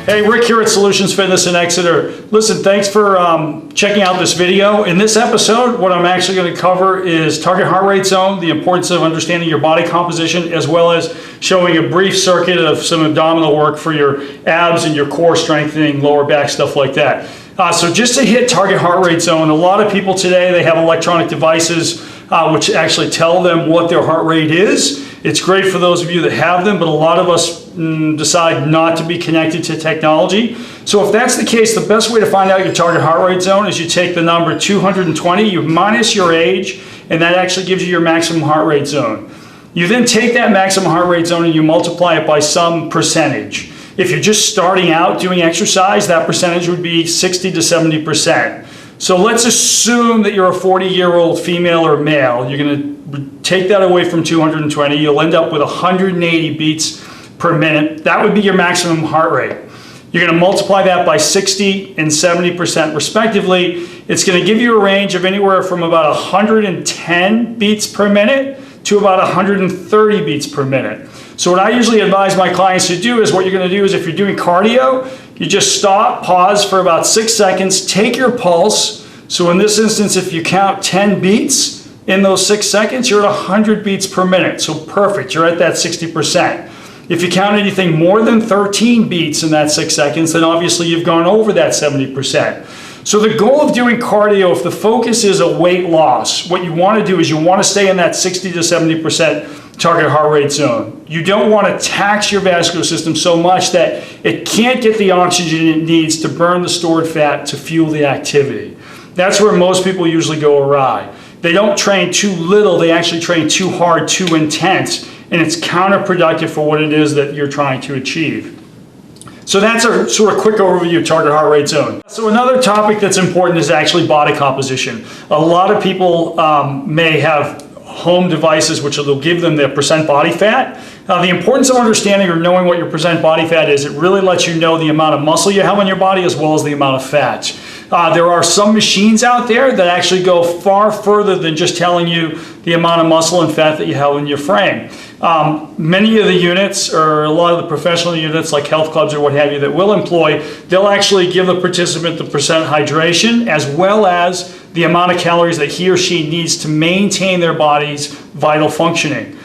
Hey, Rick here at Solutions Fitness in Exeter. Listen, thanks for checking out this video. In this episode, what I'm actually going to cover is target heart rate zone, the importance of understanding your body composition, as well as showing a brief circuit of some abdominal work for your abs and your core strengthening, lower back, stuff like that. So just to hit target heart rate zone, a lot of people today, they have electronic devices which actually tell them what their heart rate is. It's great for those of you that have them, but a lot of us decide not to be connected to technology. So if that's the case, the best way to find out your target heart rate zone is you take the number 220, you minus your age, and that actually gives you your maximum heart rate zone. You then take that maximum heart rate zone and you multiply it by some percentage. If you're just starting out doing exercise, that percentage would be 60 to 70%. So let's assume that you're a 40-year-old female or male. You're going to take that away from 220. You'll end up with 180 beats per minute. That would be your maximum heart rate. You're going to multiply that by 60 and 70% respectively. It's going to give you a range of anywhere from about 110 beats per minute to about 130 beats per minute. So what I usually advise my clients to do is what you're going to do is if you're doing cardio, you just stop, pause for about 6 seconds, take your pulse. So in this instance, if you count 10 beats in those 6 seconds, you're at 100 beats per minute. So perfect, you're at that 60%. If you count anything more than 13 beats in that 6 seconds, then obviously you've gone over that 70%. So the goal of doing cardio, if the focus is a weight loss, what you want to do is you want to stay in that 60 to 70% target heart rate zone. You don't want to tax your vascular system so much that it can't get the oxygen it needs to burn the stored fat to fuel the activity. That's where most people usually go awry. They don't train too little, they actually train too hard, too intense, and it's counterproductive for what it is that you're trying to achieve. So that's a sort of quick overview of target heart rate zone. So another topic that's important is actually body composition. A lot of people may have home devices which will give them their percent body fat. The importance of understanding or knowing what your percent body fat is, it really lets you know the amount of muscle you have on your body as well as the amount of fat. There are some machines out there that actually go far further than just telling you the amount of muscle and fat that you have in your frame. Many of the units, or a lot of the professional units like health clubs or what have you that will employ, they'll actually give the participant the percent hydration as well as the amount of calories that he or she needs to maintain their body's vital functioning.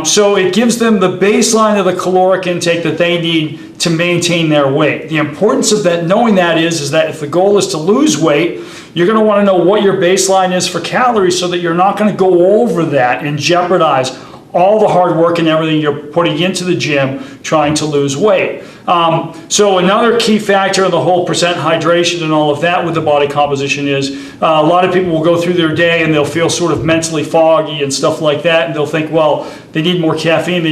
So it gives them the baseline of the caloric intake that they need to maintain their weight. The importance of that, knowing that is that if the goal is to lose weight, you're going to want to know what your baseline is for calories so that you're not going to go over that and jeopardize all the hard work and everything you're putting into the gym trying to lose weight. So another key factor in the whole percent hydration and all of that with the body composition is a lot of people will go through their day and they'll feel sort of mentally foggy and stuff like that, and they'll think, well, they need more caffeine,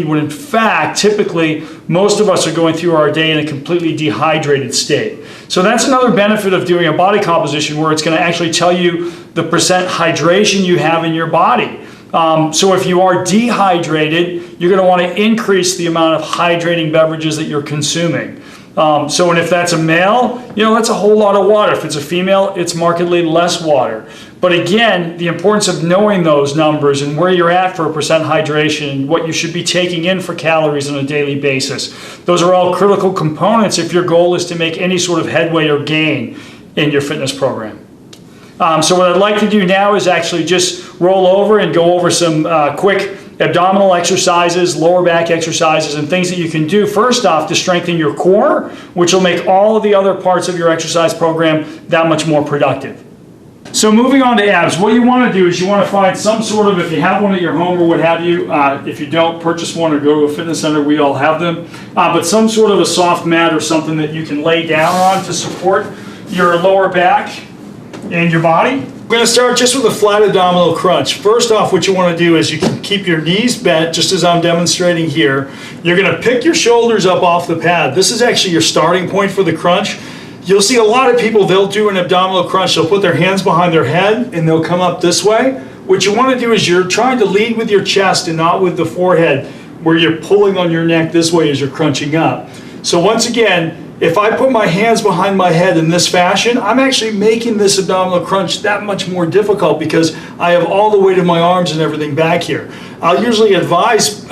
when in fact, typically, most of us are going through our day in a completely dehydrated state. So that's another benefit of doing a body composition where it's going to actually tell you the percent hydration you have in your body. So if you are dehydrated, you're going to want to increase the amount of hydrating beverages that you're consuming. And if that's a male, that's a whole lot of water. If it's a female, it's markedly less water. But again, the importance of knowing those numbers and where you're at for a percent hydration, what you should be taking in for calories on a daily basis, those are all critical components if your goal is to make any sort of headway or gain in your fitness program. So what I'd like to do now is actually just roll over and go over some quick abdominal exercises, lower back exercises, and things that you can do first off to strengthen your core, which will make all of the other parts of your exercise program that much more productive. So moving on to abs, what you want to do is you want to find some sort of, if you have one at your home or what have you, if you don't, purchase one or go to a fitness center, we all have them, but some sort of a soft mat or something that you can lay down on to support your lower back and your body. We're going to start just with a flat abdominal crunch. First off, what you want to do is you can keep your knees bent, just as I'm demonstrating here. You're going to pick your shoulders up off the pad. This is actually your starting point for the crunch. You'll see a lot of people, they'll do an abdominal crunch. They'll put their hands behind their head and they'll come up this way. What you want to do is you're trying to lead with your chest and not with the forehead, where you're pulling on your neck this way as you're crunching up. So once again, if I put my hands behind my head in this fashion, I'm actually making this abdominal crunch that much more difficult because I have all the weight of my arms and everything back here. I'll usually advise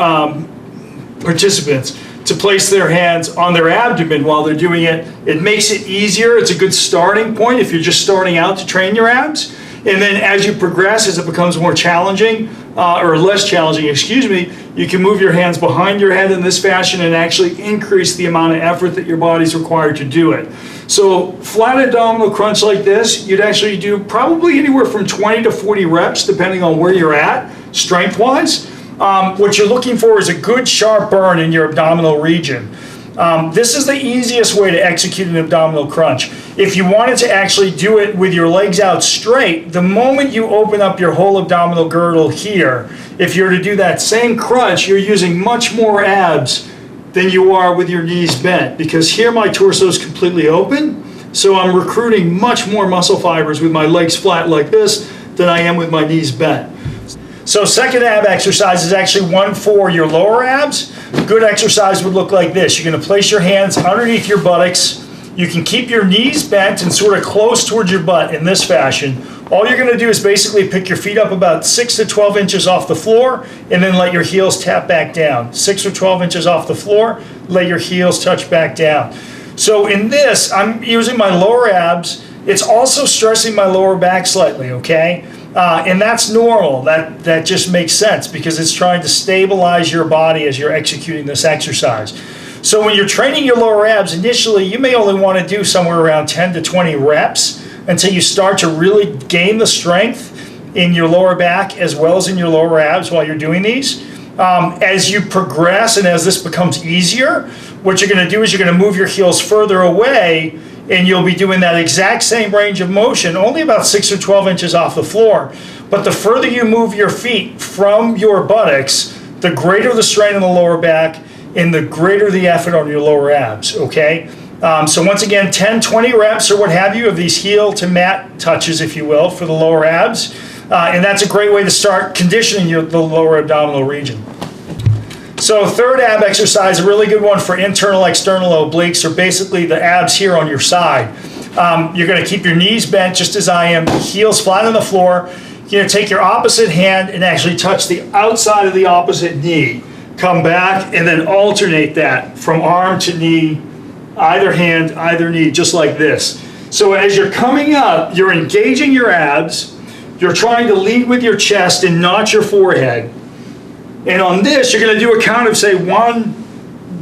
participants to place their hands on their abdomen while they're doing it. It makes it easier. It's a good starting point if you're just starting out to train your abs. And then as you progress, as it becomes more challenging, or less challenging, excuse me, you can move your hands behind your head in this fashion and actually increase the amount of effort that your body's required to do it. So flat abdominal crunch like this, you'd actually do probably anywhere from 20 to 40 reps, depending on where you're at, strength-wise. What you're looking for is a good sharp burn in your abdominal region. This is the easiest way to execute an abdominal crunch. If you wanted to actually do it with your legs out straight, the moment you open up your whole abdominal girdle here, if you're to do that same crunch, you're using much more abs than you are with your knees bent, because here my torso is completely open, so I'm recruiting much more muscle fibers with my legs flat like this than I am with my knees bent. So second ab exercise is actually one for your lower abs. A good exercise would look like this. You're going to place your hands underneath your buttocks. You can keep your knees bent and sort of close towards your butt in this fashion. All you're going to do is basically pick your feet up about 6 to 12 inches off the floor and then let your heels tap back down. 6 or 12 inches off the floor, let your heels touch back down. So in this, I'm using my lower abs. It's also stressing my lower back slightly, okay? And that's normal. That just makes sense because it's trying to stabilize your body as you're executing this exercise. So when you're training your lower abs, initially you may only want to do somewhere around 10 to 20 reps until you start to really gain the strength in your lower back as well as in your lower abs while you're doing these. As you progress and as this becomes easier, what you're going to do is you're going to move your heels further away, and you'll be doing that exact same range of motion, only about 6 or 12 inches off the floor. But the further you move your feet from your buttocks, the greater the strain on the lower back and the greater the effort on your lower abs, okay? So once again, 10, 20 reps or what have you of these heel to mat touches, if you will, for the lower abs. And that's a great way to start conditioning the lower abdominal region. So third ab exercise, a really good one for internal external obliques, or basically the abs here on your side. You're going to keep your knees bent just as I am, heels flat on the floor. You're going to take your opposite hand and actually touch the outside of the opposite knee. Come back and then alternate that from arm to knee, either hand, either knee, just like this. So as you're coming up, you're engaging your abs. You're trying to lead with your chest and not your forehead. And on this, you're going to do a count of, say, 1,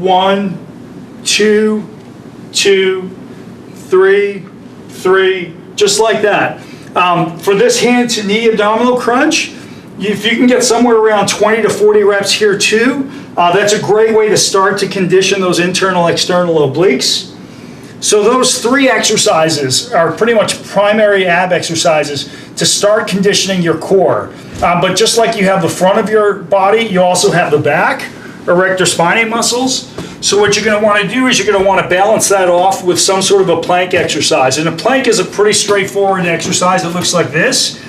1, 2, 2, 3, 3, just like that. For this hand to knee abdominal crunch, if you can get somewhere around 20 to 40 reps here too, that's a great way to start to condition those internal external obliques. So those three exercises are pretty much primary ab exercises to start conditioning your core. But just like you have the front of your body, you also have the back, erector spinae muscles. So what you're going to want to do is you're going to want to balance that off with some sort of a plank exercise. And a plank is a pretty straightforward exercise that looks like this.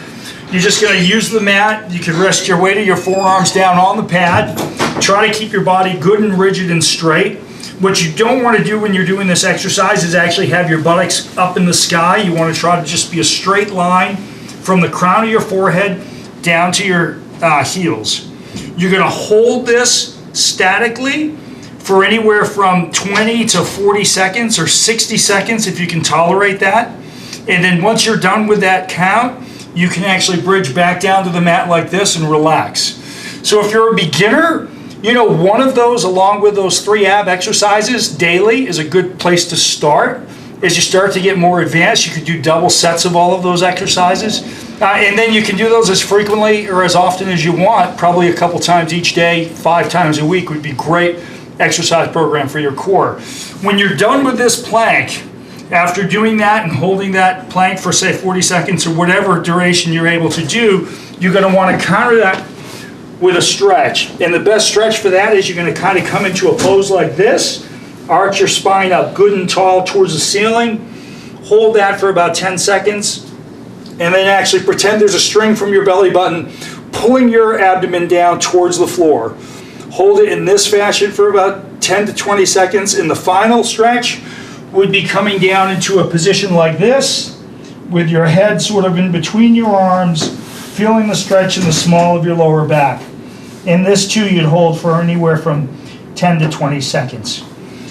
You're just going to use the mat. You can rest your weight of your forearms down on the pad. Try to keep your body good and rigid and straight. What you don't want to do when you're doing this exercise is actually have your buttocks up in the sky. You want to try to just be a straight line from the crown of your forehead down to your heels. You're going to hold this statically for anywhere from 20 to 40 seconds or 60 seconds if you can tolerate that. And then once you're done with that count, you can actually bridge back down to the mat like this and relax. So if you're a beginner, you know, one of those along with those three ab exercises daily is a good place to start. As you start to get more advanced, you could do double sets of all of those exercises. And then you can do those as frequently or as often as you want, probably a couple times each day, 5 times a week would be great exercise program for your core. When you're done with this plank, after doing that and holding that plank for say 40 seconds or whatever duration you're able to do, you're going to want to counter that with a stretch. And the best stretch for that is you're going to kind of come into a pose like this, arch your spine up good and tall towards the ceiling, hold that for about 10 seconds, and then actually pretend there's a string from your belly button pulling your abdomen down towards the floor. Hold it in this fashion for about 10 to 20 seconds. And the final stretch would be coming down into a position like this with your head sort of in between your arms, feeling the stretch in the small of your lower back. In this too, you'd hold for anywhere from 10 to 20 seconds.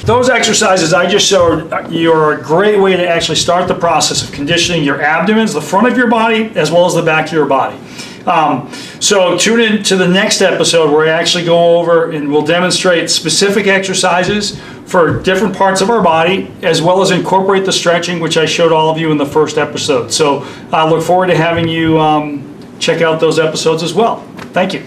Those exercises I just showed you are a great way to actually start the process of conditioning your abdomens, the front of your body, as well as the back of your body. So tune in to the next episode where I actually go over and we'll demonstrate specific exercises for different parts of our body, as well as incorporate the stretching, which I showed all of you in the first episode. So I look forward to having you check out those episodes as well. Thank you.